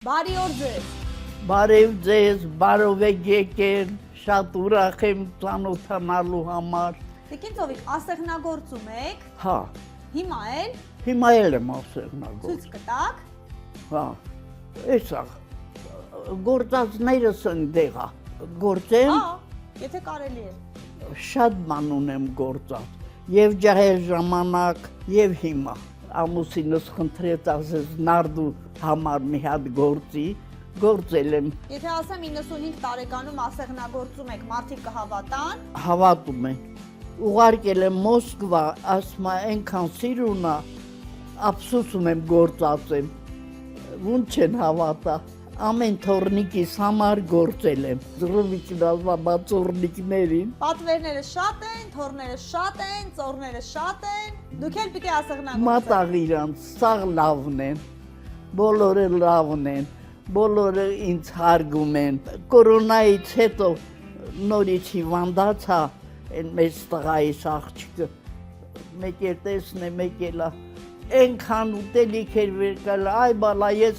Բարի օր ձեզ։ Բարև ձեզ, բարով եք եկել, շատ ուրախ եմ ծանոթանալու համար։ Տիկին Ծովիկ, ասեղնագործում եք։ Հա, Հիմա էլ հիմա էլ եմ ասեղնագործ։ ցույց կտաք։ Հա, էսա գործածներս ընդեղա։ Գործեմ, Հա, եթե կարելի է։ շատ բան ունեմ գործած։ Եվ ջահել ժամանակ, եւ հիմա։ Ամուսինս խնդրեց ասես նարդու համար մի հատ գործի, գործել եմ, Եթե ասեմ 95 տարեկանում ասեղնագործում եք, մարդիկ կհավատան։ հավատում եմ։ Ուղարկել եմ Մոսկվա, ասում այնքան սիրունա, ափսոսում եմ գործած եմ։ Ոնց չեն հավատա։ Ամեն թորնիկիս համար գործել եմ։ Զրովիչն ասում ծորնիկներին։ Պատվերները շատ են, թորները շատ են, ծորները շատ են։ Դուք էլ պիտի ասեղնագործեք։ Մատաղ իրանց, սաղ լավն են, բոլորը լավն են, բոլորը ինձ հարգում են։ Կորոնայից հետո նորից հիվանդացա, այն մեծ տղայիս աղջիկը, մեկ էլ տեսնե, մեկ էլա, այնքան ուտելիք էր վեր կալ, այ բալա, ես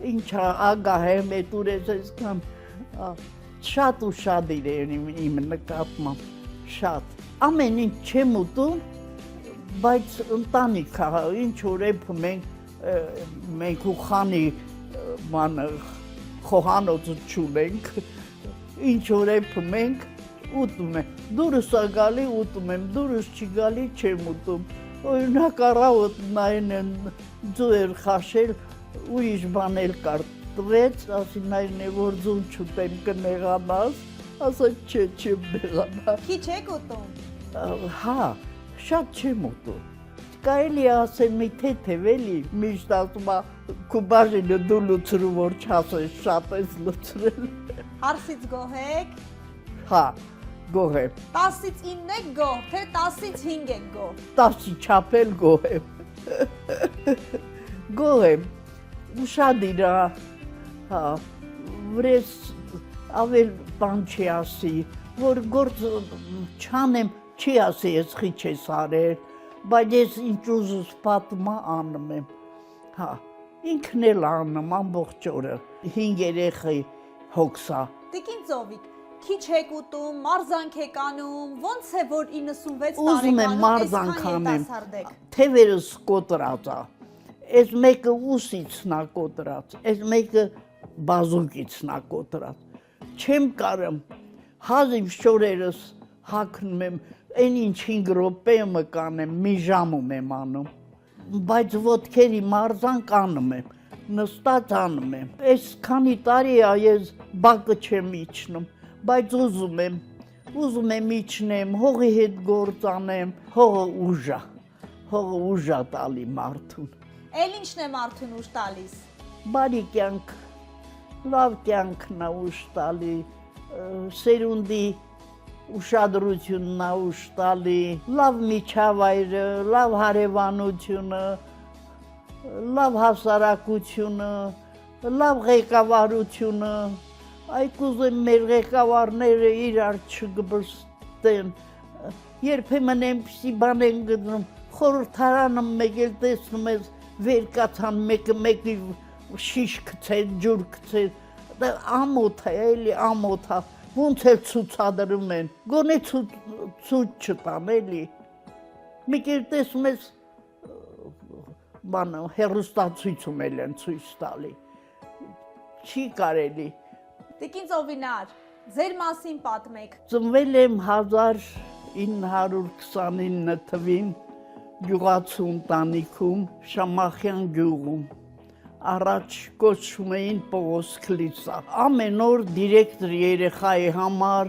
ինչա ագահ եմ, էտ ուրես այսքան, շատ ու շատ իրեն իմ նկատմամբ, շատ։ Ամեն ինչ չեմ ուտում, բայց ընտանիք հա, ինչ որ էփը մենք ու խանի բանը խոհանոցը չունենք, ինչ որ էփը մենք ուտում ենք, դուրս ա գալի ուտում եմ, դուրս չի գալի չեմ ուտում, օրինակ առավոտ նայն են ձուեր խաշել, ուրիշ բան էլ կար տվեց, ասի նայն է որ ձուն չուտեմ կնեղանաս, ասաց չէ չեմ նեղանա։ Քիչ եք ուտում։ Հա, շատ չեմ ուտում։ Կարելի ասել մի թեթև էլի, միշտ ասում է քո բաժինը դու լուծրու որ չասես շատ ես լուծրել։ Հարսից գոհ եք։ Հա, գոհ եմ։ 10-ից 9 եք գոհ, թե 10-ից 5 եք գոհ։ 10-ի չափ էլ գոհ եմ։ Գոհ եմ։ Ուշադիր է, հա, վրես ավել բան չի ասի, որ գործ չանեմ, չի ասի ես խիչ ես արել, բայց ես ինչ ուզուս պատմա անում եմ, հա, ինքն էլ անում ամբողջ օրը, 5 երեխայի հոգսա։ Տիկին Ծովիկ, քիչ եք ուտում, մարզանք եք անում, ոնց է որ 96 Ուզում եմ տարեկանում մարզանք այսքան անեմ, երիտասարդ եք։ թևերս կոտրած է, այս մեկը ուսից նա կոտրած, այս մեկը բազուկից նա կոտրած, չեմ կարում, հազիվ շորերս հագնում եմ, այն ինչ 5 րոպե կանեմ, մի ժամում եմ անում, բայց ոտքերի մարզանք անում եմ, նստած անում եմ, այս քանի տարի է ես բակը չեմ իջնում, բայց ուզում եմ իջնեմ, հողի հետ գործ անեմ, հողը ուժ է տալի մարդուն։ Էլ ինչն է մարդուն ուժ տալիս։ Բարի կյանք, լավ կյանքն է ուժ տալի, սերունդի ուշադրությունն է ուժ տալի, լավ միջավայրը, լավ հարևանությունը, լավ հասարակությունը, լավ ղեկավարությունը, այ կուզեմ մեր ղեկավարները իրար չգբստեն, երբեմն այնպիսի բան են գտնում, խորհրդարանը մեկ էլ տեսնում ես վեր կացան մեկի շիշ գցեց, ջուր գցեց, ամոթ է, էլի ամոթ է, ոնց էլ ցուցադրում են, գոնե ցույց չտան, էլի, մեկ էլ տեսնում ես բանը հեռուստացույցում էլ են ցույց տալի, չի կարելի։ Տիկին Ծովինար, ձեր մասին պատմեք։ Ծնվել եմ 1929 թվին գյուղացու ընտանիքում Շամախյան գյուղում, առաջ կոչվում էին Պողոս Քլիսա։ Ամեն օր դիրեկտոր երեխայի համար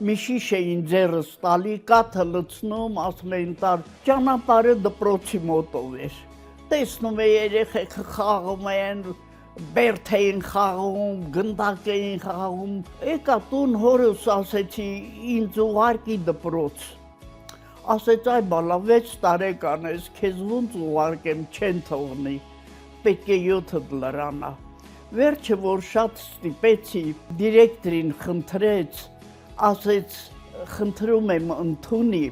մի շիշ էին ձեռս տալի, կաթը լցնում, ասում էին տար, ճանապարհը դպրոցի մոտով էր։ Տեսնում է երեխեքը խաղում են, բերդ էին խաղում, գնդակ էին խաղում։ Եկա տուն հորս ասեցի ինձ ուղարկի դպրոց։ Ասեց այ բալա 6 տարեկան ես, քեզ ոնց ուղարկեմ չեն թողնի, պետք է 7-դ լրանա։ Վերջը որ շատ ստիպեցի, դիրեկտորին խնդրեց, ասեց խնդրում եմ ընդունի,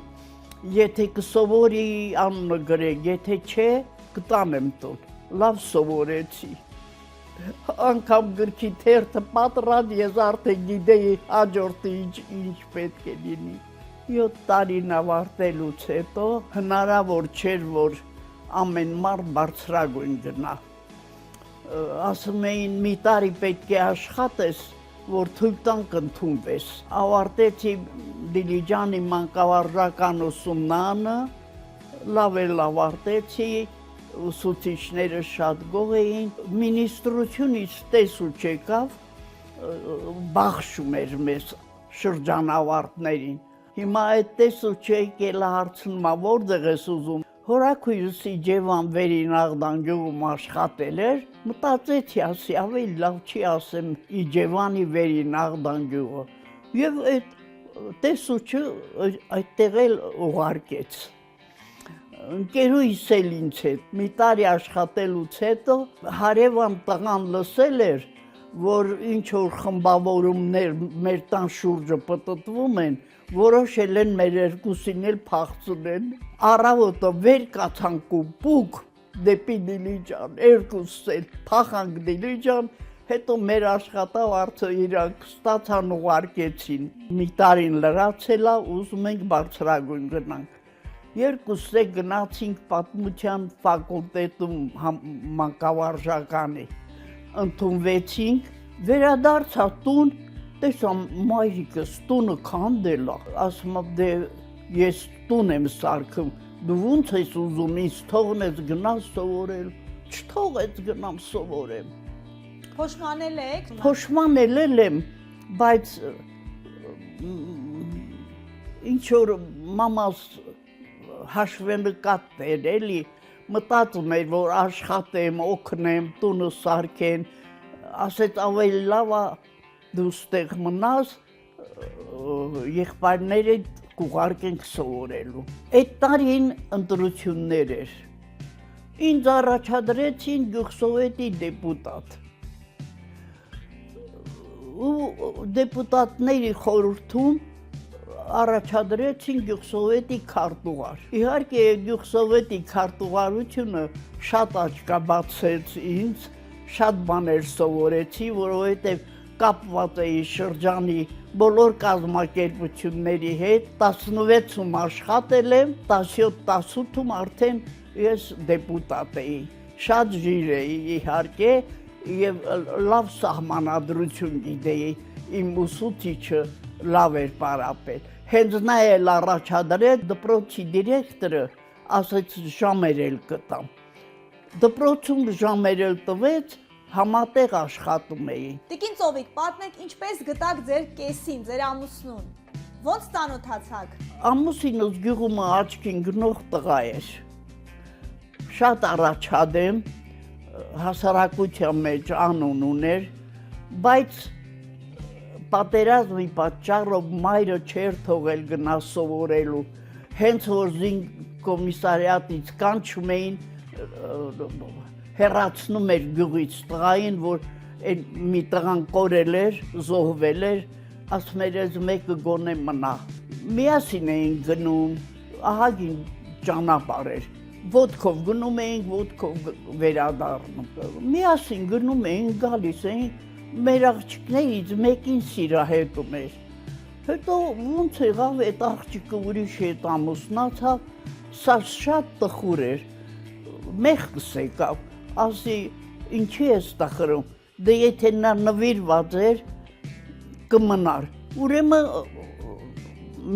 եթե կսովորի անունը գրեք, եթե չէ կտանեմ տուն, լավ սովորեցի։ անգամ գրքի թերթը պատրան ես արդեն գիտեի հաջորդը ինչ պետք է լինի։ 7 տարին ավարտելուց հետո հնարավոր չէր, որ ամեն մարդ բարձրագույն գնա։ Ասում էին մի տարի պետք է աշխատես, որ թույլ տան կընդունվես։ Ավարտեցի Դիլիջանի մանկավարժական ուսումնանը, լավ էլ ավարտեցի, ուսուցիչները շատ գոհ էին, մինիստրությունից տեսու չեկավ, բախշում էր մեզ շրջանավարտներին։ Հիմա այդ տեսու չեկելը հարցնում է, որտեղ ես ուզում։ Հորաքույրս Իջևան վերին Աղդան գյուղում աշխատել էր, մտածեցի, ասի ավելի լավ չի ասեմ Իջևանի վերին Աղդան գյուղը։ Եվ այդ տեսուչը այդտեղ էլ ուղարկեց։ Ընկերուհիս էլ ինձ հետ մի տարի աշխատելուց հետո հարևան տղան լսել էր, որ ինչ որ խմբավորումներ մեր տան շուրջը պտտվում են, որոշել են մեր երկուսին էլ փախցնեն։ Առավոտը վեր կացանք ու պուկ դեպի Դիլիջան, երկուսս էլ փախանք Դիլիջան, հետո մեր աշխատավարձը իրանք ստացան ուղարկեցին։ Մի տարին լրացել է, ուզում ենք բարձրագույն գնանք։ Երկուսս էլ գնացինք պատմության ֆակուլտետում մանկավարժականի, ընդունվեցինք, վերադարձա տուն, տեսա մայրիկս տունը քանդել է, ասում է դե ես տուն եմ սարքում, դու ո՞նց ես ուզում ինձ թողնես գնաս սովորել, չթողեց գնամ սովորեմ։ Փոշմանել եք։ Փոշմանել եմ, բայց ինչ որ մամաս հաշվենկատ էր էլի, մտածում էր, որ աշխատեմ, օգնեմ, տունը սարքեն, ասեց ավելի լավ է դու ստեղ մնաս, եղբայրները կուղարկենք սովորելու։ Այդ տարին ընտրություններ էր։ Ինձ առաջադրեցին գյուղսովետի դեպուտատ։ Ու դեպուտատների խորհրդում առաջադրեցին գյուղսովետի քարտուղար։ Իհարկե գյուղսովետի քարտուղարությունը շատ աչքաբացեց ինձ, շատ բաներ սովորեցի, որովհետև կապված էի շրջանի բոլոր կազմակերպությունների հետ, 16-ում աշխատել եմ, 17-18-ում արդեն ես դեպուտատ էի։ Շատ ժիր էի իհարկե եւ լավ սահմանադրություն գիտեի, իմ ուսուցիչը լավ էր պարապել։ Հենց նա էլ առաջադրեց դպրոցի դիրեկտորը, ասեց ժամեր էլ կտամ։ Դպրոցում ժամեր էլ տվեց, համատեղ աշխատում էի։ Տիկին Ծովիկ, պատմեք ինչպես գտաք ձեր կեսին, ձեր ամուսնուն։ Ոնց ծանոթացաք։ Ամուսինս գյուղում աչքին գնող տղա էր։ Շատ առաջադեմ, հասարակության մեջ անուն ուներ, բայց պատերազմի պատճառով մայրը չէր թողել գնա սովորելու, հենց որ զինկոմիսարիատից կանչում էին, հեռացնում էր գյուղից տղային, որ մի տղան կորել էր, զոհվել էր, ասում էր ես մեկը գոնե մնա։ Միասին էին գնում, ահագին ճանապարհ էր, ոտքով գնում էինք, ոտքով վերադառնում։ Միասին գնում էինք, գալիս էինք, մեր աղջիկներից մեկին սիրահետում էր։ Հետո ոնց եղավ այդ աղջիկը ուրիշ հետ ամուսնացավ, սա շատ տխուր էր, մեղքս եկավ, ասի ինչի ես տխրում, դե եթե նա նվիրված էր, կմնար, ուրեմն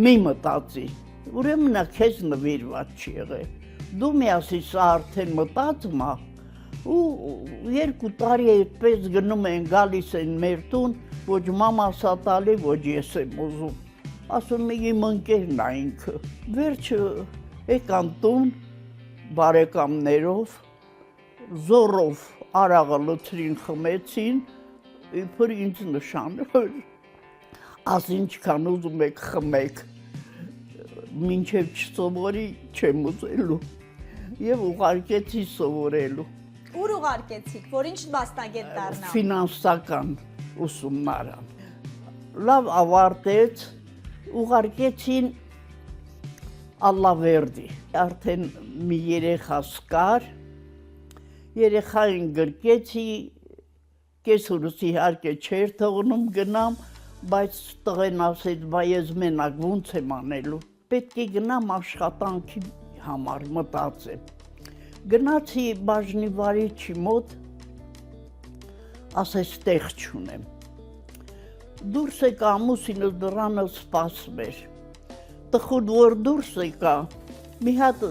մի մտածի, ուրեմն նա քեզ նվիրված չի եղել, դու միասի սա արդեն մտածում ա, ու 2 տարի այդպես գնում են, գալիս են մեր տուն, ոչ մամասա տալի, ոչ ես եմ ուզում, ասում է իմ ընկերն ա ինքը, վերջը եկան տուն, բարեկամներով, զորով արաղը լցրին խմեցին, իբր ինձ նշանել, աս ինչքան ուզում եք խմեք, մինչև չսովորի չեմ ուզելու, և ուղարկեցի սովորելու։ Ուր ուղարկեցիք, որ ինչ մասնագետ դառնա։ Ֆինանսական ուսումնարան։ Լավ ավարտեց, ուղարկեցին Ալլավերդի։ Արդեն մի երեխաս կար, երեխային գրկեցի, կեսուրս իհարկե չէր թողնում գնամ, բայց տղեն ասեց, բայ ես մենակ ոնց եմ անելու։ Պետք է գնամ աշխատանքի համար մտածեմ։ Գնացի բաժնի վարիչի մոտ, ասեց տեղ չունեմ։ Դուրս եկա ամուսինս դռանը սպասում էր։ Տխուր որ դուրս եկա, մի հատ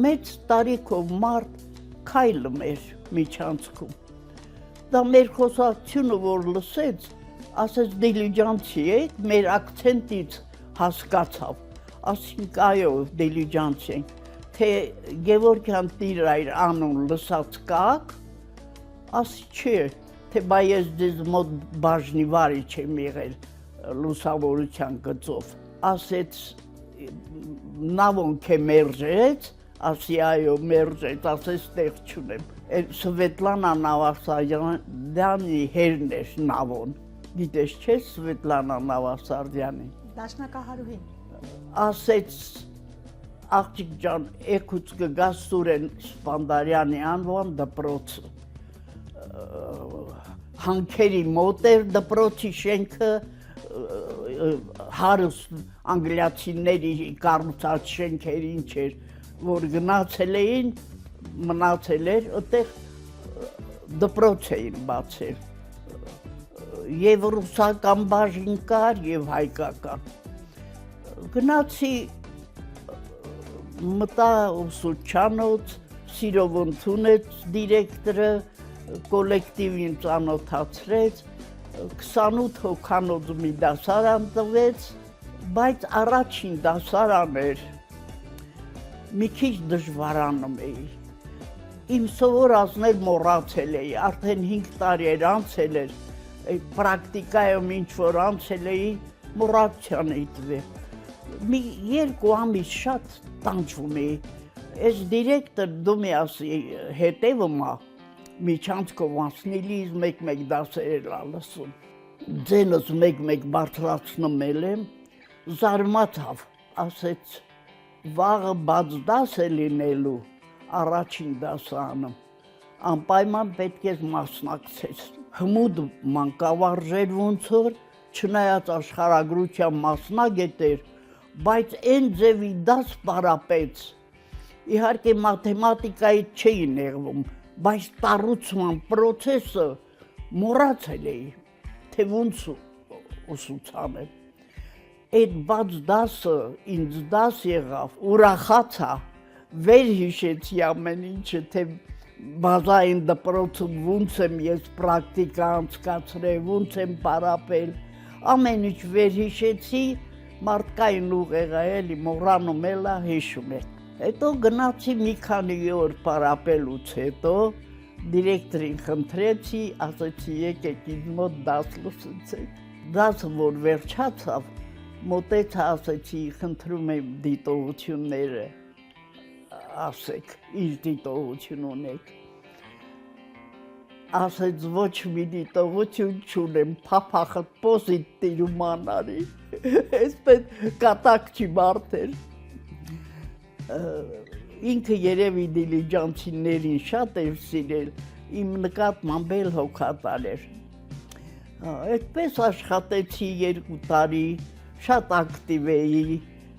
մեծ տարիքով մարդ քայլում էր միջանցքում։ Դա մեր խոսակցությունը որ լսեց, ասեց դիլիջանցի եք, մեր ակցենտից հասկացավ, ասինք այո դիլիջանցի ենք, թե Գևորգյան տիրայր անուն լսած կաք, ասի չէ, թե բայ ես ձեզ մոտ բաժնի վարիչ եմ եղել լուսավորության գծով, ասեց նա ոնք է մերժեց, ասի այո մերժեց, ասեց տեղ չունեմ, Սվետլանա Նավասարդյանի հերն էր նավոն, գիտես չէ Սվետլանա Նավասարդյանի, Դաշնակահարուհին, ասեց աղջիկ ջան, էքուց կգաս Սուրեն Սպանդարյանի անվան դպրոցը, հանքերի մոտ էր դպրոցի շենքը, հարուստ անգլիացիների կառուցած շենքեր ինչ էր, որ գնացել էին, մնացել էր, այդտեղ դպրոց էին բացել, և ռուսական բաժին կար, և հայկական։ Գնացի մտա ուսուցչանոց, սիրով ընդունեց դիրեկտորը, կոլեկտիվին ծանոթացրեց, 28 հոգանոց մի դասարան տվեց, բայց առաջին դասարան էր, մի քիչ դժվարանում էի, իմ սովորածներ մոռացել էի, արդեն 5 տարի էր անցել էր, պրակտիկայում ինչ-որ անցել էի, մոռացության էի տվել, մի 2 ամիս շատ տանջվում էի, ես դիրեկտոր դու մի ասի հետևում ա, միջանցքով անցնելիս մեկ-մեկ դասեր էլ ալսում, ձենս մեկ-մեկ բարձրացնում եմ, զարմացավ, ասեց, վաղը բաց դաս է լինելու, առաջին դասանում, անպայման պետք է մասնակցես, հմուտ մանկավարժեր ոնց որ, չնայած աշխարհագրության մասնագետ էր, բայց այն ձևի դաս պարապեց, իհարկե մաթեմատիկայից չէի նեղվում, բայց տառուցման պրոցեսը մոռացել էի, թե ոնց ուսուցանեմ։ Այդ բաց դասը ինձ դաս եղավ, ուրախացա, վերհիշեցի ամեն ինչը, թե բազային դպրոցում ոնց եմ ես պրակտիկա անցկացրել, ոնց եմ պարապել, ամեն ինչ վերհիշեցի, մարդկային ուղեղը էլի մոռանում էլա հիշում է։ Հետո գնացի մի քանի օր պարապելուց հետո, դիրեկտորին խնդրեցի, ասեցի եկեք ինձ մոտ դաս լսեցեք։ Դասը որ վերջացավ, մոտեցա ասեցի, խնդրում եմ դիտողությունները, ասեք, ինչ դիտողություն ունեք։ Ասեց ոչ մի դիտողություն չունեմ, փափախդ պոզիտիվ մանարի, այսպես կատակ չի մարդ էր։ Ինքը երևի դիլիջանցիներին շատ էր սիրել, իմ նկատմամբ էլ հոգատար էր։ Այդպես աշխատեցի 2 տարի, շատ ակտիվ էի,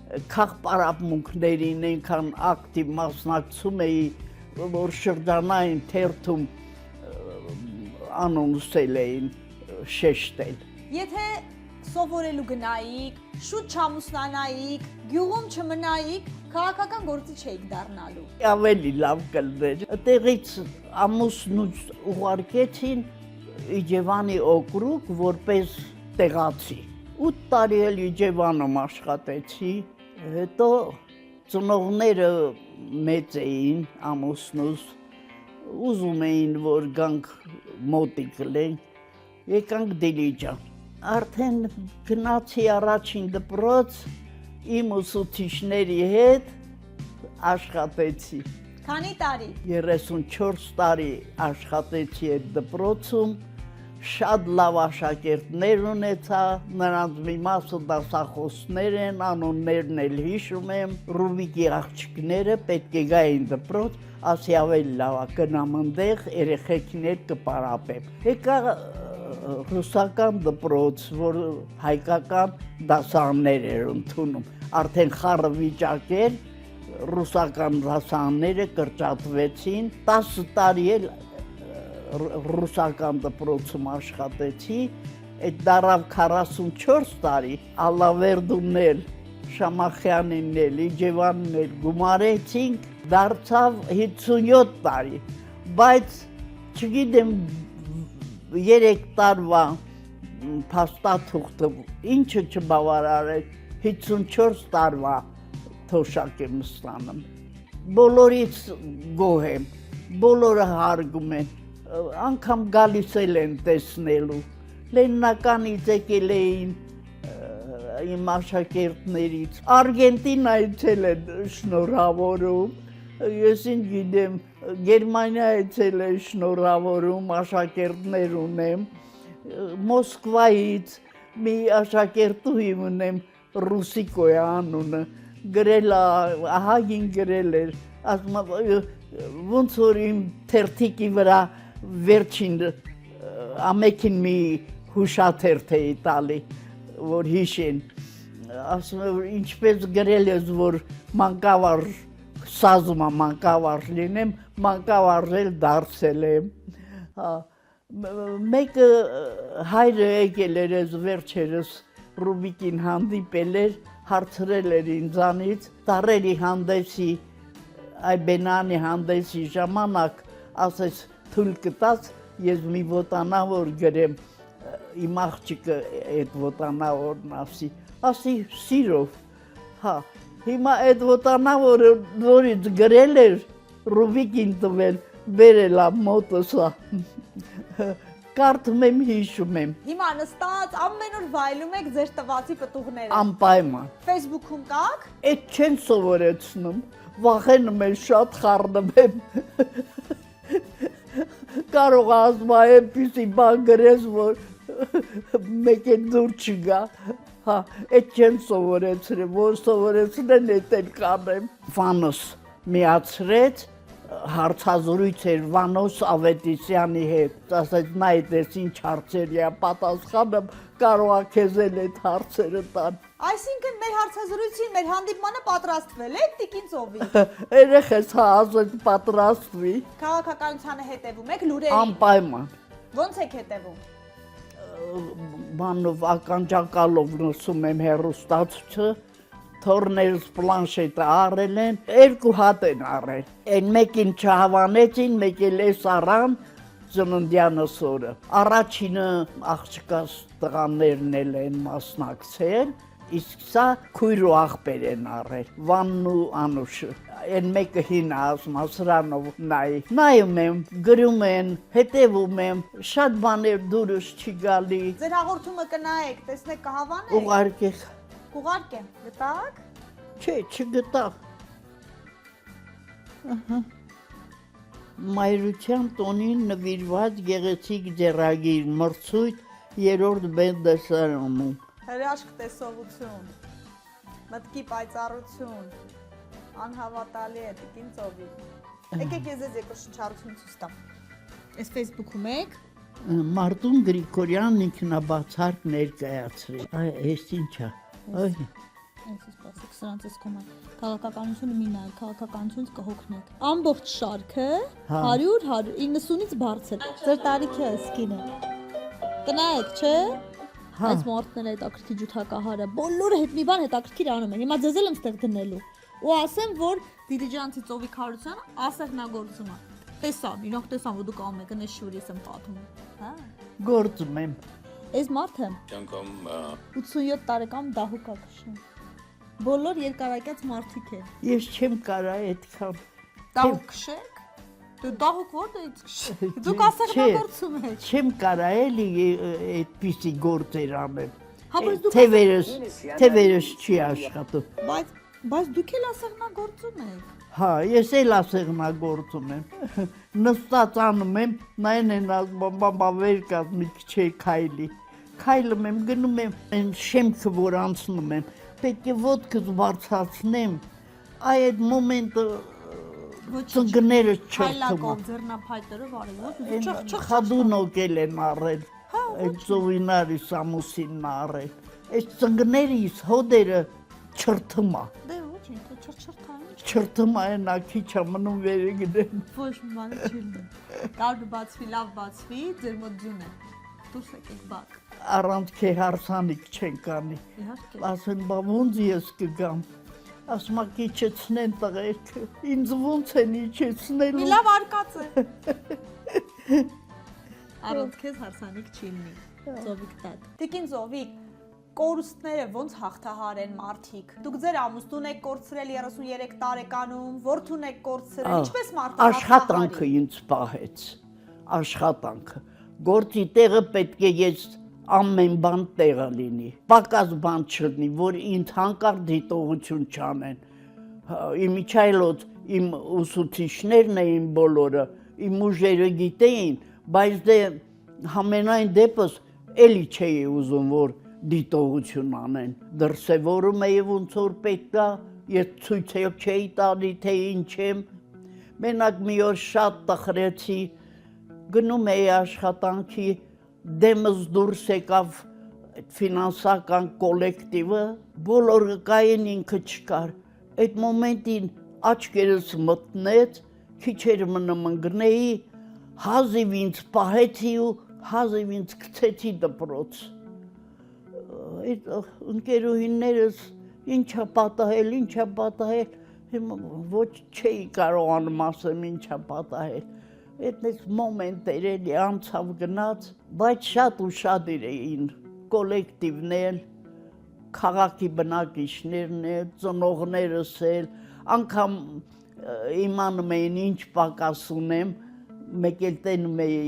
քաղաքապարապմունքներին այնքան ակտիվ մասնակցում էի, որ շրջանային թերթում անոնսել էին շեշտել։ Եթե սովորելու գնայիք, շուտ չամուսնանայիք, գյուղում չմնայիք, քաղաքական գործիչ էիք դառնալու։ Ավելի լավ կլներ։ Այդտեղից ամուսնուց ուղարկեցին Իջևանի օկրուգ որպես տեղացի։ 8 տարի էլ Իջևանում աշխատեցի, հետո ծնողները մեծ էին ամուսնուս, ուզում էին, որ գանք մոտիկ լենք, եկանք Դիլիջան։ Արդեն գնացի առաջին դպրոց, իմ ուսուցիչների հետ աշխատեցի։ Քանի տարի։ 34 տարի աշխատեցի այդ դպրոցում, շատ լավ աշակերտներ ունեցա, նրանց մի մասը դասախոսներ են, անուններն էլ հիշում եմ, Ռուբիկի աղջիկները պետք է գային դպրոց, ասի ավելի լավ գնամ ընդեղ, երեխեքներ կպարապեմ։ Եկա ռուսական դպրոց, որ հայկական դասարաններ էր ընդունում, արդեն խառը վիճակ էր, ռուսական դասարանները կրճատվեցին, 10 տարի էլ ռուսական դպրոցում աշխատեցի, այդ դարավ 44 տարի, Ալավերդումն էլ, Շամախյանին էլ, Իջևանին էլ գումարեցինք, դարձավ 57 տարի, բայց չգիտեմ 3 տարվա փաստաթուղթը ինչը չբավարարեց 54 տարվա թոշակ եմ ստանում, բոլորից գոհ եմ, բոլորը հարգում են, անգամ գալիս են տեսնելու, Լենինականից եկել էին իմ աշակերտներից, Արգենտինայից էլ են շնորհավորում, ես ինչ գիտեմ, Գերմանիայից էլ են շնորհավորում, աշակերտներ ունեմ, Մոսկվայից մի աշակերտուհի ունեմ, Ռուսիկոյ անունը, գրել ահագին գրել էր, ասում ոնց որ իմ թերթիկի վրա վերջին ամեքին մի հուշաթերթ էի տալի, որ հիշեն, ասում որ ինչպես գրել ես, որ մանկավարժ, սազումա մանկավարժ լինեմ, մանկավարժել դարձել եմ, մեկը հայրը եկել էր ես վերջերս Ռուբիկին հանդիպել էր, հարցրել էր ինձանից, տարերի հանդեսի, Այբենանի հանդեսի ժամանակ, ասես թույլ կտաց, ես մի ոտանավոր գրեմ, իմ աղջիկը այդ ոտանավորն ասի սիրով, հիմա այդ ոտանավորը նորից գրել էր, Ռուբիկին տվել, բերել մոտսա, կարդում եմ, հիշում եմ։ Հիմա նստած ամեն օր վայելում եք ձեր տվածի պտուղները։ Անպայման։ Facebook-ում կաք։ Այդ չեն սովորեցնում, վախենում եմ, շատ խառնում եմ։ Կարող ասում այնպիսի բան գրես, որ մեկ է դուր չգա։ Այդ չեն սովորեցրել, որ սովորեցնեն, այդ էլ կանեմ։ Վանոս միացրեց, հարցազրույց էր Վանոս Ավետիսյանի հետ, ասաց նա այդպես ինչ հարցերի է պատասխանում, կարող է քեզ էլ այդ հարցերը տան։ Այսինքն մեր հարցազրույցին, մեր հանդիպմանը պատրաստվել եք Տիկին ծովի։ Երեխես ասաց պատրաստվի։ Քաղաքականությանը հետևում եք լուրերի։ Անպայման։ Ոնց եք հետևում։ Բանով ականջակալով լսում եմ հեռուստացույցը, թորներս պլանշետը առել են, 2 հատ են առել, են մեկին չհավանեցին, մեկ էլ էս առան ծննդյանս օրը, առաջինը աղջկաս տղաներն էլ են մասնակցել, իսկ սա քույր ու աղբեր են առել, Վանն ու Անուշը, են մեկը հինը ասում, սրանով նայում եմ, գրում են, հետևում եմ, շատ բաներ դուրս չի գալի, Ձեր հաղորդումը կնայեք, տեսնեք կհավանեք։ ուղարկեք, Կուղարկեմ, գտաք։ չէ, չգտա, Մայրության տոնին նվիրված գեղեցիկ ձեռագիր, մրցույթ 3-րդ բենդեսարանում։ Հրաշք տեսողություն, մտքի պայծառություն, անհավատալի է Տիկին ծովի։ Եկեք ես ձեզ երկրաշնչառություն ցույց տամ։ Այս Facebook-ում եք։ Մարտուն Գրիգորյանն ինքնաբացարկ ներկայացրել։ Այս ինչա։ Այսպես սպասեք, սրանց էս կոմա։ Քաղաքականությունը մի նայեք, քաղաքականությունից կհոգնեք։ Ամբողջ շարքը 100-190-ից բարձր։ Ձեր տարիքը սկին է։ Կնայեք, չէ՞։ Այս մարդները հետաքրքիր ջութակահարը, բոլորը հետ մի բան հետաքրքիր անում են։ Հիմա ձեզ էլ եմ ստեղ գնելու։ Ու ասեմ, որ Դիլիջանցի ծովի քարությանը ասեղնագործում է։ Տեսան, իրոք տեսան, որ դուք անում եք, ես շուր եմ պատում։ Հա։ Գործում եմ։ Այս մարդը Կյանքում 87 տարեկան դահուկ է քշում։ Բոլոր երկարակյաց մարդիկ են։ Ես չեմ կարա այդքան։ Դահուկ քշեք։ Դու դահուկ որտեղից քշեք։ Դուք ասեղնագործում եք։ Չեմ կարա էլի այդպիսի գործեր անեմ։ Հա, բայց դուք Թևերս չի աշխատում։ բայց դուք էլ ասեղնագործում եք։ Հա, ես էլ ասեղնագործում եմ, նստած անում եմ, նայն են բաբա վեր կաց մի քիչ է քայլում եմ, գնում եմ, այն շեմքը, որ անցնում եմ, պետք է ոտքս բարձրացնեմ, այդ մոմենտը ծնգները չրթում Հայլակով ձեռնափայտերով արել, խադունոկ էլ են առել, այդ ծովինարի սամուսինն առել, այս ծնգներիս հոդերը չրթում է, Դե ոչ, ինքը չրթային չրթում է նա քիչ է մնում վերը գնեմ, Ոչ մի բան չլինի Կարը բացվի, լավ բացվի, ձեր մոտ ձուն է Դուրս եկեք բակ առանց քե հարսանիք չենք անի, Իհարկե ասեն բա ոնց ես կգամ, ասում ա իջեցնեն տղերքը, ինձ ոնց են իջեցնելու, Մի լավ արկած է Առանց քեզ հարսանիք չի լինի Ծովիկ տակ Տիկին Ծովիկ Կորուստները ոնց հաղթահարեն մարդիկ։ Դուք ձեր ամուսնուն եք կորցրել 33 տարեկանում, որդուն եք կորցրել, ինչպես մարդը աշխատանքը ինձ պահեց, աշխատանքը, գործի տեղը պետք է ես ամեն բան տեղը լինի, պակաս բան չլինի, որ ինձ հանկարծ դիտողություն չանեն, իմիջայլոց իմ ուսուցիչներն էին բոլորը, իմ ուժերը գիտեին, բայց դե համենայն դեպս էլի չէի ուզում, որ դիտողություն անեն, դրսևորում էի ոնց որ պետք է, ես ցույցեր չէի տալի, թե ինչ եմ, մենակ մի օր շատ տխրեցի, գնում էի աշխատանքի, դեմս դուրս եկավ ֆինանսական կոլեկտիվը, բոլորը կային ինքը չկար, այդ մոմենտին աչքերս մտնեց, քիչեր մնում ընկնեի, հազիվ ինձ պահեցի ու հազիվ ինձ գցեցի դպրոց, այդ ընկերուհիներս ինչա պատահել, ոչ չէի կարողանում ասեմ ինչա պատահել, այդպես մոմենտեր էլի անցավ գնաց, բայց շատ ուշադիր էին կոլեկտիվն էլ, քաղաքի բնակիչներն էլ, ծնողներս էլ, անգամ իմանում էին ինչ պակաս ունեմ, մեկ էլ տենում էի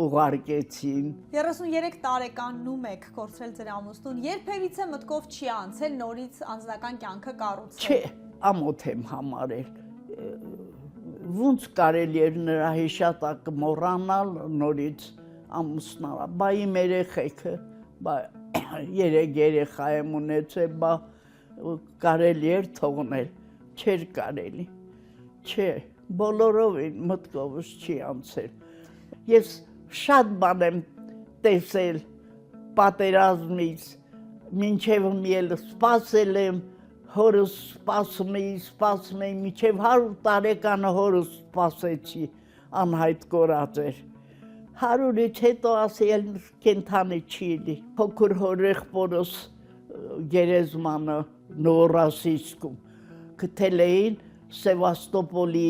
ուղարկեցին 33 տարեկանում եք կորցրել ձեր ամուսնուն, երբևիցե մտքով չի անցել նորից անձնական կյանքը կառուցել։ Չէ, ամոթ եմ համարել։ Ոնց կարելի էր նրա հիշատակը մոռանալ նորից ամուսնալը, բա իմ երեխեքը, բա 3 երեխա եմ ունեցել, բա կարելի էր թողնել, չէր կարելի։ Չէ, բոլորովին մտքովս չի անցել։ Ես շատ բան եմ տեսել պատերազմից, մինչև ելը սպասել եմ, հորս սպասում էի, մինչև 100 տարեկանը հորս սպասեցի, անհայտ կորած էր։ 100-ից հետո ասել կենթանի չի լի, փոքր հորեղբորս գերեզմանը Նովորոսիյսկում, գտել էին Սևաստոպոլի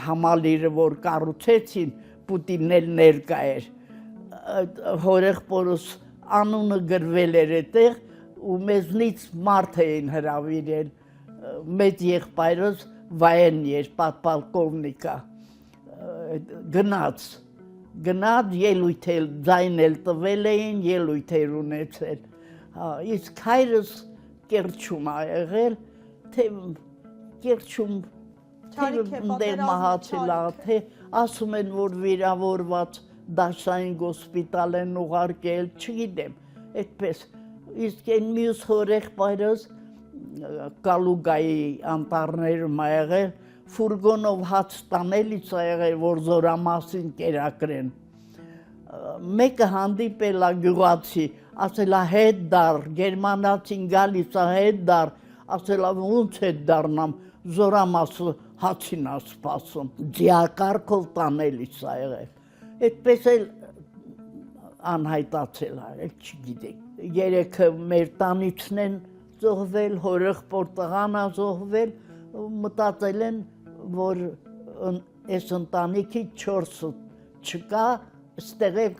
համալիրը, որ կառուցեցին, Պուտինն էլ ներկա էր, հորեղբորս անունը գրվել էր այդտեղ ու մեզնից մարդ էին հրավիրել, մեծ եղբայրս վայենի էր, պատպալկովնիկա, գնաց, ելույթ էլ, ձայն էլ տվել էին, ելույթ էր ունեցել, իսկ հայրս Կերչում ա եղել, թե Կերչում դեր մահացել ա, թե ասում են, որ վիրավորված դաշտային գոսպիտալ են ուղարկել, չգիտեմ, այդպես, իսկ այն մյուս հորեղբայրս Կալուգայի անտառներում ա եղել, ֆուրգոնով հաց տանելից ա եղել, որ Զորամասին կերակրեն, մեկը հանդիպել ա գյուղացի, ասել ա հետ դար, գերմանացին գալիս ա հետ դար, ասել ա ոնց հետ դառնամ, Զորամասը հացին ա սպասում, ձիակարգով տանելիս ա եղել, այդպես էլ անհայտացել ա, էլ չգիտենք, երեքը մեր տանիցն են զոհվել, հորեղբոր տղան ա զոհվել, մտածել են, որ այս ընտանիքի 4-ը չկա, ստեղ է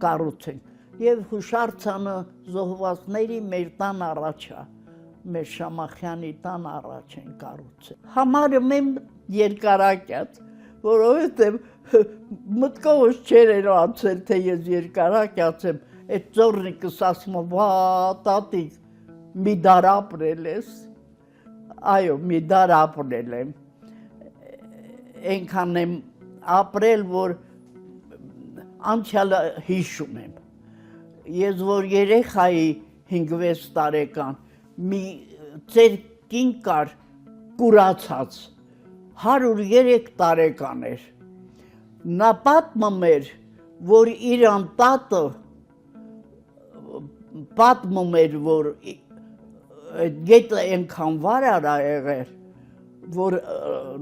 կառուցեն, և հուշարձանը զոհվածների մեր տան առաջ ա, մեր Շամախյանի տան առաջ են կառուցել։ Համարում եմ երկարակյաց, որովհետև մտքովս չէր անցել, թե ես երկարակյաց եմ, այդ ծոռնիկս ասում է, վա տատիկ, մի դար ապրել ես, այո, մի դար ապրել եմ, այնքան եմ ապրել, որ անցյալը հիշում եմ։ Ես որ երեխայի 5-6 տարեկան, մի ծեր կին կար կուրացած, 103 տարեկան էր, նա պատմում էր, որ իրան տատը պատմում էր, որ գետը այնքան վարար ա եղել, որ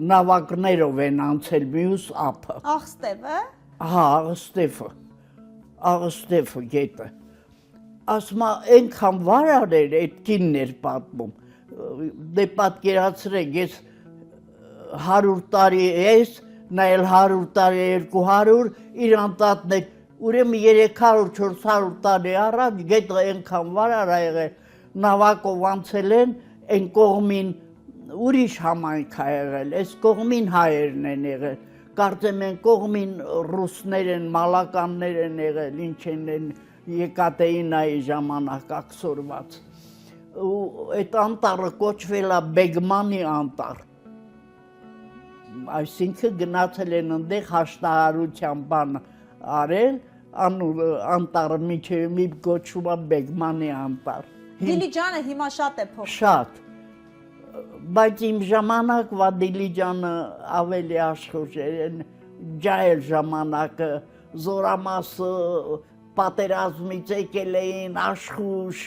նավակներով են անցել մյուս ափը։ Աղստևը։ Հա, Աղստևը գետը։ Ասма այնքան վարար էր, այդ կինն էր պատմում։ Դե պատկերացրեք, ես 100 տարի ես, նա էլ 100 տարի 200, իրան տատն է, ուրեմն 300-400 տարի առաջ գետը այնքան վարար ա եղել, նավակով անցել են, այն կողմին ուրիշ համայնք ա եղել, այս կողմին հայերն են եղել, կարծեմ են կողմին ռուսներ են, մալականներ են եղել, ինչ են Եկատերինայի ժամանակ ակսորված։ Ու այդ անտառը կոչվել ա Բեգմանի անտառ։ Այսինքն գնացել են ընդեղ հաշտարարության բան արել, անտառը միջև մի կոչվում ա Բեգմանի անտառ։ Դիլիջանը հիմա շատ է փոխվել։ Շատ, բայց իմ ժամանակվա Դիլիջանը ավելի աշխուժ էր, ջահել ժամանակը, զորամասը պատերազմից եկել էին, աշխուժ,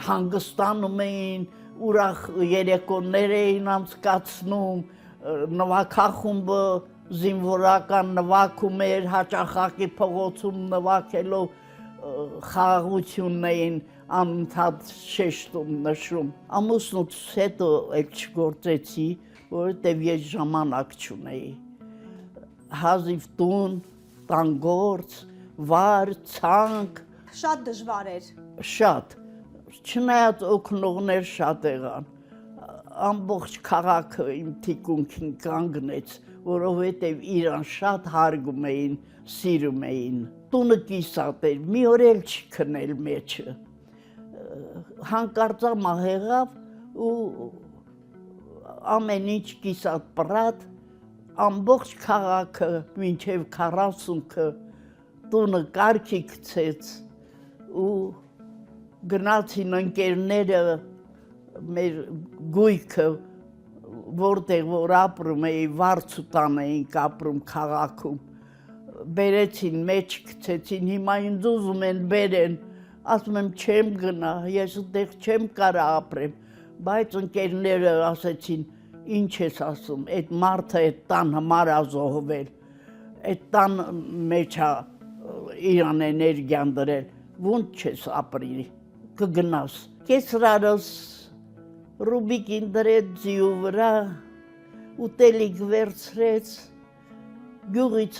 հանգստանում էին, ուրախ երեկոներ էին անցկացնում, նվագախումբը զինվորական նվագում էր, հաճախակի փողոցում նվագելով խաղաղությունն էին անընդհատ շեշտում նշում։ Ամուսնուց հետո էլ չգործեցի, որովհետև ես ժամանակ չունեի։ Հազիվ տուն, տանգործ, վար, ցանկ։ Շատ դժվար էր։ Շատ, չնայած օգնողներ շատ եղան, ամբողջ քաղաքը իմ թիկունքին կանգնեց, որովհետև իրան շատ հարգում էին, սիրում էին։ Տունը կիսատ էր, մի օր էլ չի քնել մեջը։ Հանկարծամա եղավ ու ամեն ինչ կիսատ պրատ, ամբողջ քաղաքը, մինչև 40-ը տունը կարգի գցեց ու գնացին ընկերները մեր գույքը, որտեղ որ ապրում էի, վարձուտան էինք ապրում քաղաքում, բերեցին մեջ գցեցին, հիմա ինձ ուզում են բերեն, ասում եմ չեմ գնա, ես այդտեղ չեմ կարա ապրեմ, բայց ընկերները ասեցին, ինչ ես ասում, այդ մարդը այդ տան համար ա զոհվել, այդ տան մեջ ա իրան էներգիան դրել, ոնց չես ապրի, կգնաս։ Կեսրարս Ռուբիկին դրեց ձիու վրա, ուտելիք վերցրեց, գյուղից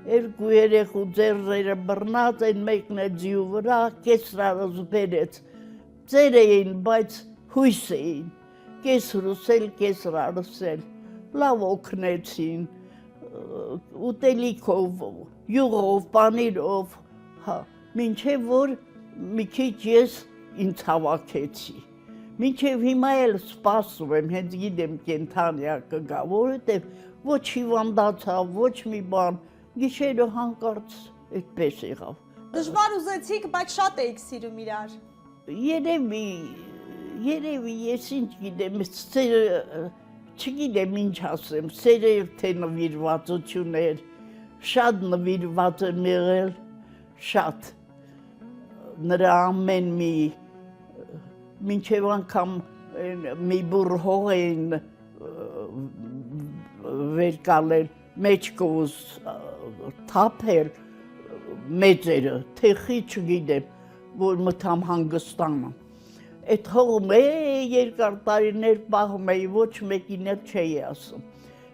2 երեխու ձեռերը բռնած, այն մեկն է ձիու վրա, կեսրարս բերեց, ծեր էին, բայց հույս էին, կեսրուսել, կեսրարսել, լավ օգնեցին, ուտելիքով, յուղով, պանիրով, մինչև որ մի քիչ ես ինձ հավաքեցի, մինչև հիմա էլ սպասում եմ, հենց գիտեմ կենթանյա կգա, որովհետև ոչ հիվանդացավ, ոչ մի բան, գիշերը հանկարծ այդպես եղավ։ Դժվար ուզեցիք, բայց շատ էիք սիրում իրար։ Երևի ես ինչ գիտեմ, չգիտեմ ինչ ասեմ, սերեր թե նվիրվածություններ, շատ նվիրված եմ եղել, շատ, նրա ամեն մի, մինչև անգամ մի բուռ հող էին վերկալել, մեջքովս թափել մեծերը, թեխի չգիտեմ, որ մտամ հանգստանը։ Այդ հողում երկար տարիներ պահում էի, ոչ մեկին էլ չէի ասում։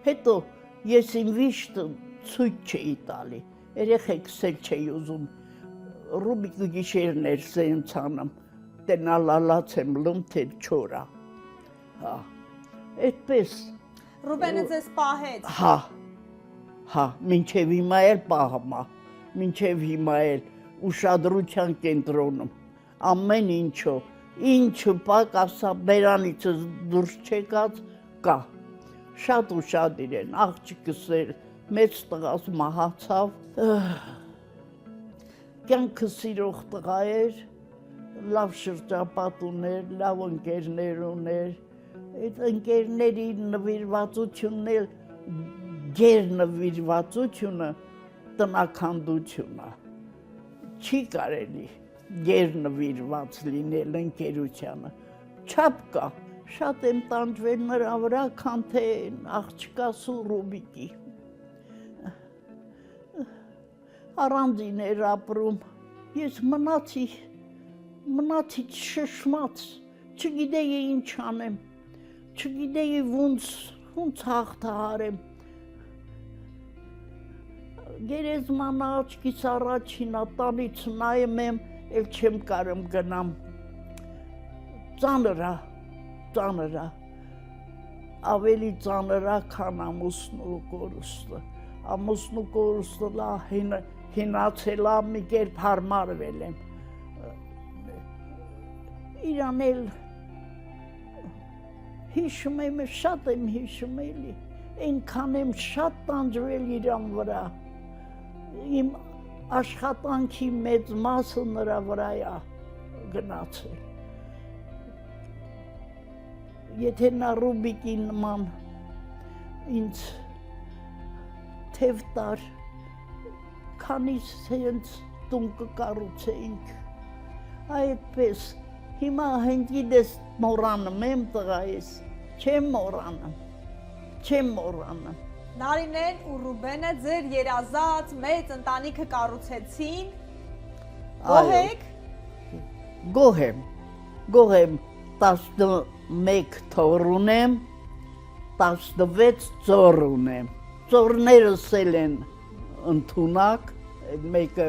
Հետո ես իմ վիշտը ցույց չէի տալի, երեխեքս էլ չէի ուզում, Ռուբիկը գիշերն էր սենցանում, տենալալաց եմ լումթել չորա, այդպես։ Ռուբենը ձեզ պահեց։ Հա, մինչև հիմա էլ պահում ա, մինչև հիմա էլ ուշադրության կենտրոնում, ամեն ինչով, Ինչը պակասա բերանից դուրս չեկած կա։ Շատ ու շատ իրեն, աղջիկս էր, մեծ տղաս մահացավ, կյանքը սիրող տղա էր, լավ շրջապատ ուներ, լավ ընկերներ ուներ, այդ ընկերների նվիրվածությունն էլ գեր նվիրվածությունը տնաքանդություն է, չի կարելի գեր նվիրված լինել ընկերությանը, չափ կա, շատ եմ տանջվել նրա վրա, քան թե աղջկա Ռուբիկի։ Առանձին էր ապրում, ես մնացի շշմած, չգիտեի ինչ անեմ, չգիտեի ոնց հաղթահարեմ։ Գերեզմանը աչքիս առաջինա, տանից նայում եմ, էլ չեմ կարում գնամ։ Ծանր է, ավելի ծանր է, քան ամուսնու կորուստը։ Ամուսնու կորուստը հինացել է, մի կերպ հարմարվել եմ։ Իրան էլ հիշում եմ, շատ եմ հիշում էլի, այնքան եմ շատ տանջվել իրան վրա, իմ աշխատանքի մեծ մասը նրա վրա է գնացել։ Եթե նա Ռուբիկի նման ինձ թև տար, քանից հենց տուն կկառուցեինք, այդպես, հիմա հենգիդես մորանում եմ տղայիս, չեմ մորանում։ Նարինեն ու Ռուբենը ձեր երազած մեծ ընտանիքը կառուցեցին, գոհ եք։ Գոհ եմ, 11 թոռ ունեմ, 16 ծոր ունեմ, ծորներս էլ են ընդունակ, մեկը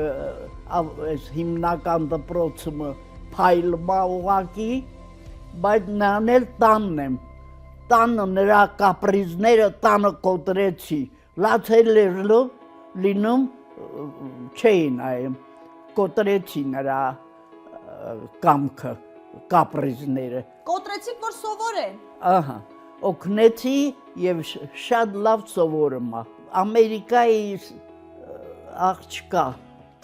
հիմնական դպրոցումը փայլմա ուղակի, բայց նրան էլ տանն եմ, տանը նրա կապրիզները տանը կոտրեցի, լացել էր լինում, չէի նայում, կոտրեցի նրա կամքը, կապրիզները։ Կոտրեցիք, որ սովոր են։ Ահա, օգնեցի և շատ լավ սովորում է։ Ամերիկայի աղջկա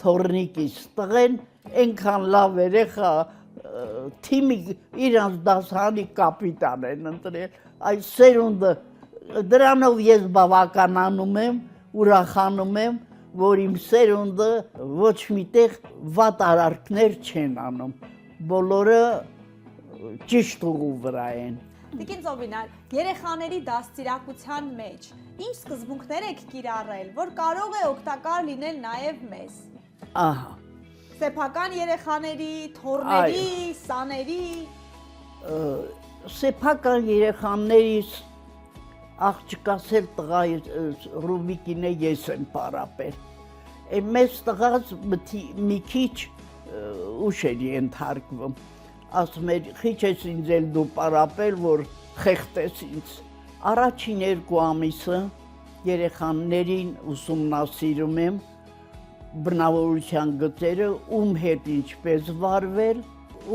թոռնիկիս տղեն այնքան լավ երեխա, թիմի իրանց դասարանի կապիտան են ընտրել, այս սերունդը, դրանով ես բավականանում եմ, ուրախանում եմ, որ իմ սերունդը ոչ միտեղ վատ արարքներ չեն անում, բոլորը ճիշտ ուղու վրա են։ Տիկին Ծովինար, երեխաների դաստիարակության մեջ ինչ սկզբունքներ եք կիրառել, որ կարող է օգտակար լինել նաև մեզ։ Ահա։ Սեփական երեխաների, թոռների, սաների։ Սեփական երեխաներից աղջկասել տղայի Ռուբիկին է ես եմ պարապել։ Մեծ տղաց մի քիչ ուշ էր ենթարկվում։ Ասում էր, քիչ ես ինձ էլ դու պարապել, որ խեղտես ինձ։ Առաջին 2 ամիսը երեխաներին ուսումնասիրում եմ, բնավորության գծերը, ում հետ ինչպես վարվել,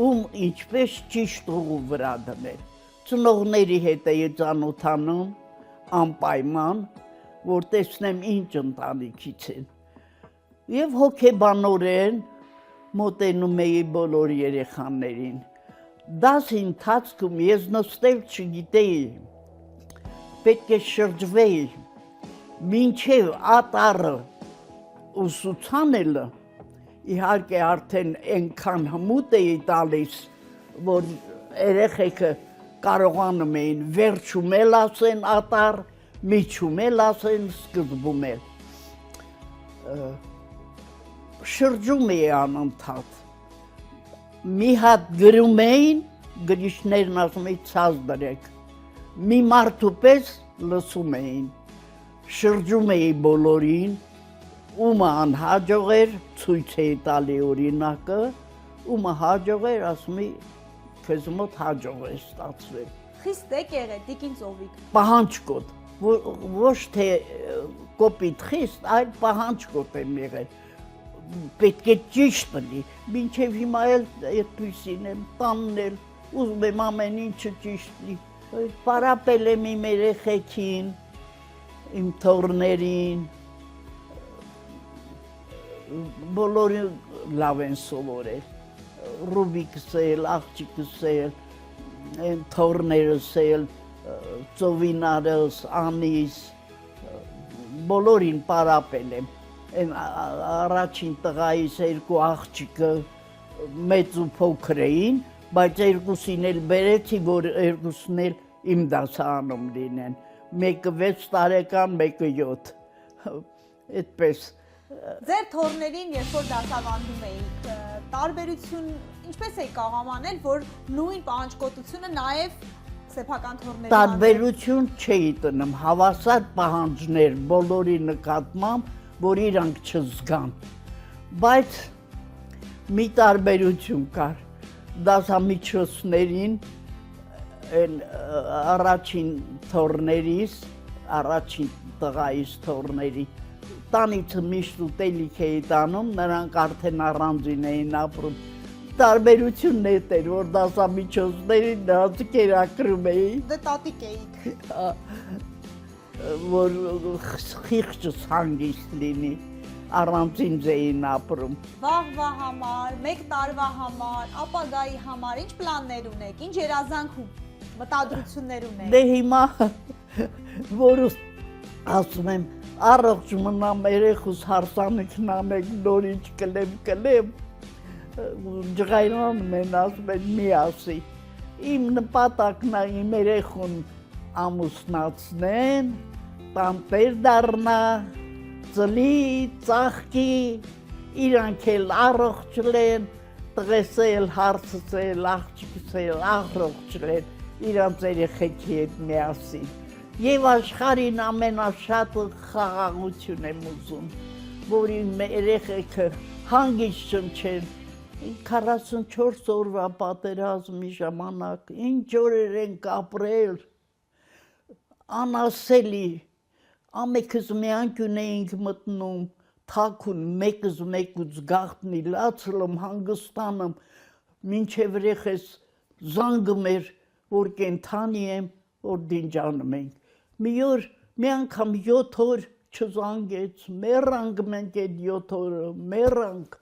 ում ինչպես ճիշտ ուղու վրա դնել։ Ծնողների հետ էի ծանոթանում, անպայման, որ տեսնեմ ինչ ընտանիքից են։ Եվ հոգեբանորեն մոտենում էի բոլոր երեխաներին։ Դասի ընթացքում ես նստել չգիտեի, պետք է շրջվեի, մինչև ատառը ուսուցանելը, իհարկե արդեն այնքան հմուտ էի տալիս, որ երեխեքը կարողանում էին վերջում էլ ասեն ատառ, միջում էլ ասեն, սկզբում էլ։ Շրջում էի անընդհատ։ Մի հատ գրում էին, գրիչներն ասում էին ցած դրեք, մի մարդու պես լսում էին, շրջում էի բոլորին, ումը անհաջող էր, ցույց էի տալի օրինակը, ումը հաջող էր, ասում էի, քեզ մոտ հաջող է ստացվել։ Խիստ եք եղել, տիկին Ծովիկ։ Պահանջկոտ, ոչ թե կոպիտ խիստ, այլ պահանջկոտ եմ եղել։ պետք է ճիշտ լինի, մինչև հիմա էլ այդպիսին եմ, տանն էլ, ուզում եմ ամեն ինչը ճիշտ լինի, պարապել եմ իմ երեխեքին, իմ թոռներին, բոլորը լավ են սովորել, Ռուբիկս էլ, աղջիկս էլ, թոռներս էլ, ծովինարս, անիս, բոլորին պարապել եմ, առաջին տղայիս երկու աղջիկը մեծ ու փոքր էին, բայց երկուսին էլ բերեցի, որ երկուսն էլ իմ դասարանում լինեն, մեկը 6 տարեկան, մեկը 7, այդպես։ Ձեր թոռներին, երբ որ դասավանդում էիք, տարբերություն ինչպես էիք կարող անել, որ նույն պահանջկոտությունը նաև սեփական թոռների տարբերություն չէի տնում, հավասար պահանջներ բոլորի նկատմամբ, որ իրանք չզգան, բայց մի տարբերություն կար, դասամիջոցներին առաջին թոռներիս, առաջին տղայիս թոռների, տանիցը միշտ ուտելիք էի տանում, նրանք արդեն առանձին էին ապրում, տարբերությունն էր, որ դասամիջոցներին նրանց կերակրում էի, դե տատիկ էիք, որ խիղճս հանգիստ լինի, առանձին էին ապրում։ վաղվա համար, մեկ տարվա համար, ապագայի համար, ինչ պլաններ ունեք, ինչ երազանք ու մտադրություններ ունեք։ Դե հիմա, որ ասում եմ, առողջ մնամ երեխուս հարսանիքն անեք, նորից կլեմ, ջղայրանում են ասում են մի ասի, իմ նպատակն է իմ երեխուն ամուսնացնեն, տանտեր դառնա, ծլի, ծաղկի, իրանք էլ առողջ լեն, տղես էլ, հարցս էլ, աղջիկս էլ առողջ լեն, իրանց երեխեքի հետ միասին։ Եվ աշխարհին ամենաշատը խաղաղություն եմ ուզում, որ իմ երեխեքը հանգիստ չնչեն, 44 օրվա պատերազմի ժամանակ, ինչ օրեր ենք ապրել, անասելի, ամեքս մի անկյուն էինք մտնում, թաքուն մեկս մեկուց գաղտնի լացլում, հանգստանում, մինչև երեխես զանգում էր, որ կենթանի եմ, որ դինջանում ենք։ Մի օր, մի անգամ 7 օր չզանգեց, մեռանք մենք այդ 7 օրը, մեռանք,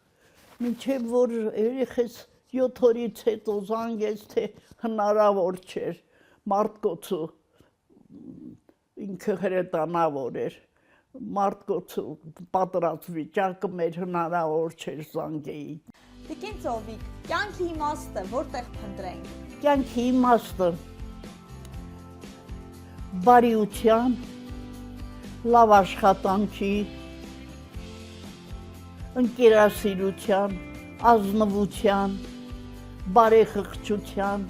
մինչև որ երեխես 7 օրից հետո զանգեց, թե հնարավոր չէր, մարդկոցը, ինքը հրետանավոր էր, մարդկոցը պատրաստ վիճակը մեր հնարավոր չէր զանգեի։ Տիկին Ծովիկ, կյանքի իմաստը որտեղ փնտրենք։ Կյանքի իմաստը բարիության, լավ աշխատանքի, ընկերասիրության, ազնվության, բարեխղճության,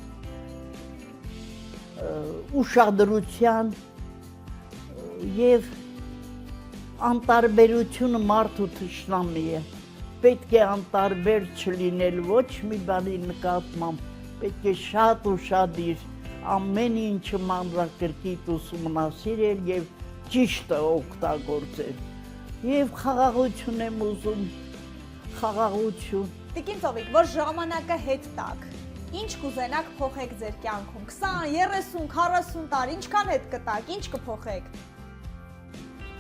ուշադրության և անտարբերությունը մարդու թշնամի է, պետք է անտարբեր չլինել ոչ մի բանի նկատմամբ, պետք է շատ ուշադիր ամեն ինչը մանրակրկիտ ուսումնասիրել և ճիշտը օգտագործել և խաղաղություն եմ ուզում, խաղաղություն։ Տիկին Ծովիկ, որ ժամանակը հետ տակ, ինչ կուզենաք փոխեք ձեր կյանքում, 20, 30, 40 տարի, ինչքան հետ կտակ, ինչ կփոխեք։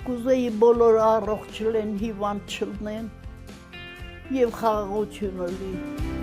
Կուզեի բոլորը առողջ լինեն, հիվանդ չլինեն և խաղաղությունը լինի։